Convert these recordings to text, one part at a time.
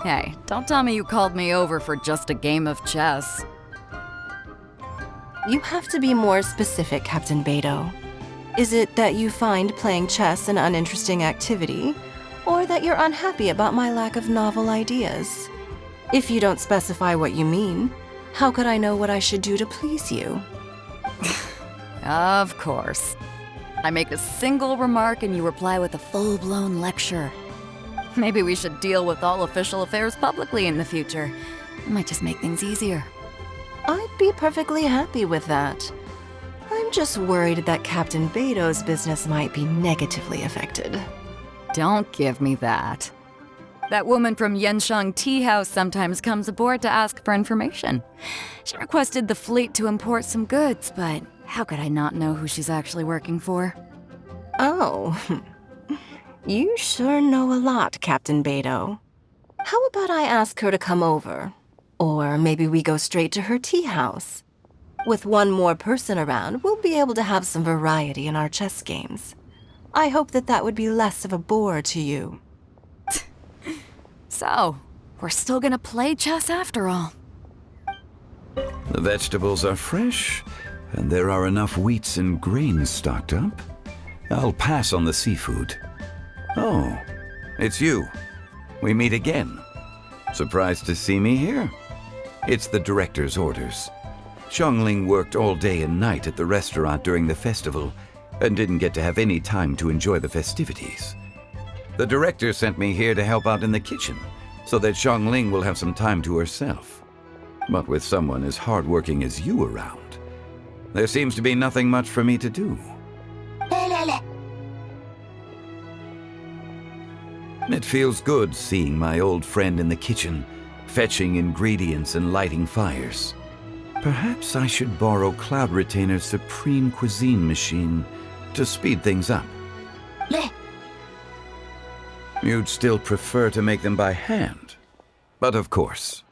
Hey, don't tell me you called me over for just a game of chess. You have to be more specific, Captain Bэй Dou. Is it that you find playing chess an uninteresting activity, or that you're unhappy about my lack of novel ideas? If you don't specify what you mean, how could I know what I should do to please you? Of course. I make a single remark and you reply with a full-blown lecture. Maybe we should deal with all official affairs publicly in the future. It might just make things easier. I'd be perfectly happy with that. I'm just worried that Captain Bэй Dou's business might be negatively affected. Don't give me that. That woman from Yansheng Tea House sometimes comes aboard to ask for information. She requested the fleet to import some goods, but how could I not know who she's actually working for? Oh, you sure know a lot, Captain Bэй Dou. How about I ask her to come over? Or maybe we go straight to her tea house. With one more person around, we'll be able to have some variety in our chess games. I hope that would be less of a bore to you. So, we're still gonna play chess after all. The vegetables are fresh, and there are enough wheats and grains stocked up. I'll pass on the seafood. Oh, it's you. We meet again. Surprised to see me here? It's the director's orders. Xiangling worked all day and night at the restaurant during the festival and didn't get to have any time to enjoy the festivities. The director sent me here to help out in the kitchen so that Xiangling will have some time to herself. But with someone as hardworking as you around, there seems to be nothing much for me to do. It feels good seeing my old friend in the kitchen, fetching ingredients and lighting fires. Perhaps I should borrow Cloud Retainer's Supreme Cuisine machine to speed things up. You'd still prefer to make them by hand, but of course.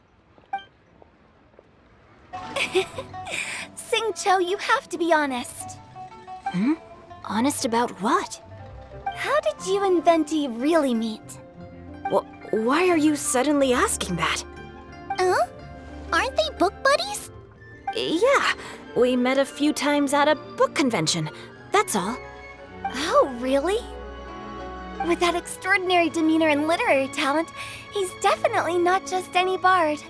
Sing Cho, you have to be honest. Honest about what? How did you and Venti really meet? Why are you suddenly asking that? Aren't they book buddies? Yeah, we met a few times at a book convention. That's all. Oh, really? With that extraordinary demeanor and literary talent, he's definitely not just any bard.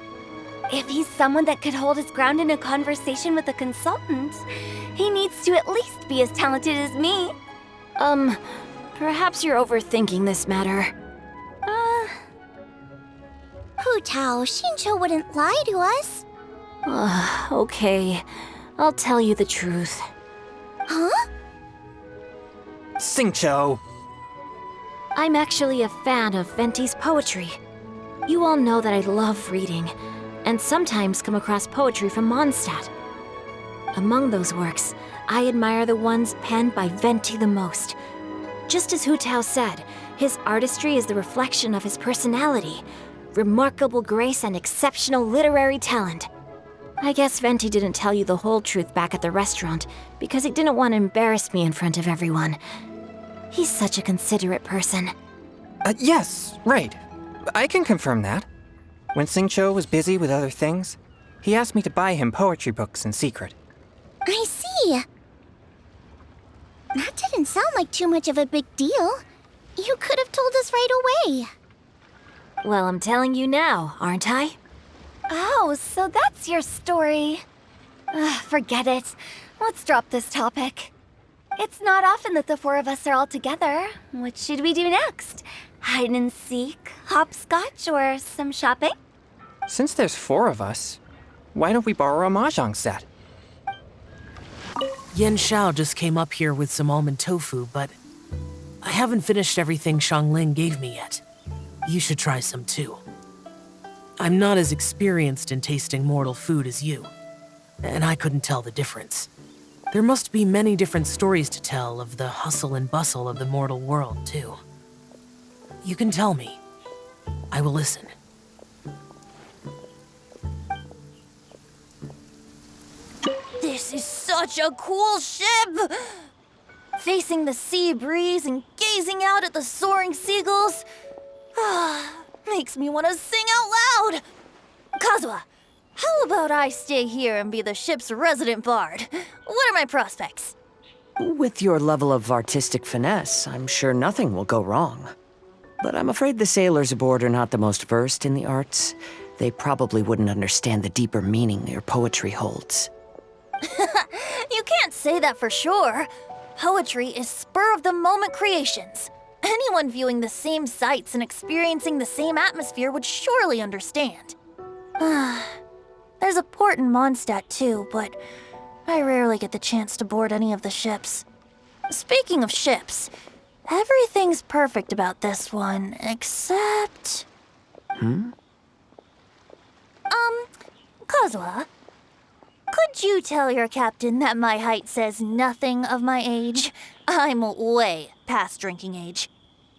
If he's someone that could hold his ground in a conversation with a consultant, he needs to at least be as talented as me. Perhaps you're overthinking this matter. Hu Tao, Xinqiu wouldn't lie to us. Okay. I'll tell you the truth. Huh? Xingqiu! I'm actually a fan of Venti's poetry. You all know that I love reading, and sometimes come across poetry from Mondstadt. Among those works, I admire the ones penned by Venti the most. Just as Hu Tao said, his artistry is the reflection of his personality, remarkable grace and exceptional literary talent. I guess Venti didn't tell you the whole truth back at the restaurant because he didn't want to embarrass me in front of everyone. He's such a considerate person. Yes, right. I can confirm that. When Xingqiu was busy with other things, he asked me to buy him poetry books in secret. I see. That didn't sound like too much of a big deal. You could have told us right away. Well, I'm telling you now, aren't I? Oh, so that's your story. Forget it. Let's drop this topic. It's not often that the four of us are all together. What should we do next? Hide and seek, hopscotch, or some shopping? Since there's 4 of us, why don't we borrow a mahjong set? Yen Xiao just came up here with some almond tofu, but I haven't finished everything Xiangling gave me yet. You should try some too. I'm not as experienced in tasting mortal food as you, and I couldn't tell the difference. There must be many different stories to tell of the hustle and bustle of the mortal world, too. You can tell me. I will listen. This is such a cool ship! Facing the sea breeze and gazing out at the soaring seagulls. Makes me want to sing out loud! Kazuha, how about I stay here and be the ship's resident bard? What are my prospects? With your level of artistic finesse, I'm sure nothing will go wrong. But I'm afraid the sailors aboard are not the most versed in the arts. They probably wouldn't understand the deeper meaning your poetry holds. You can't say that for sure. Poetry is spur-of-the-moment creations. Anyone viewing the same sights and experiencing the same atmosphere would surely understand. There's a port in Mondstadt too, but I rarely get the chance to board any of the ships. Speaking of ships, everything's perfect about this one, except... Kazuha, could you tell your captain that my height says nothing of my age? I'm way past drinking age.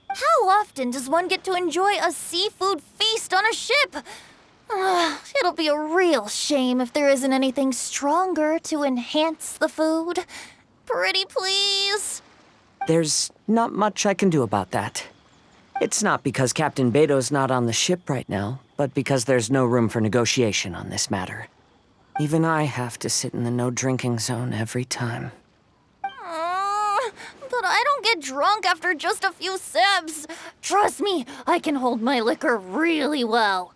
How often does one get to enjoy a seafood feast on a ship? It'll be a real shame if there isn't anything stronger to enhance the food. Pretty please? There's not much I can do about that. It's not because Captain Bэй Dou's not on the ship right now, but because there's no room for negotiation on this matter. Even I have to sit in the no-drinking zone every time. But I don't get drunk after just a few sips. Trust me, I can hold my liquor really well.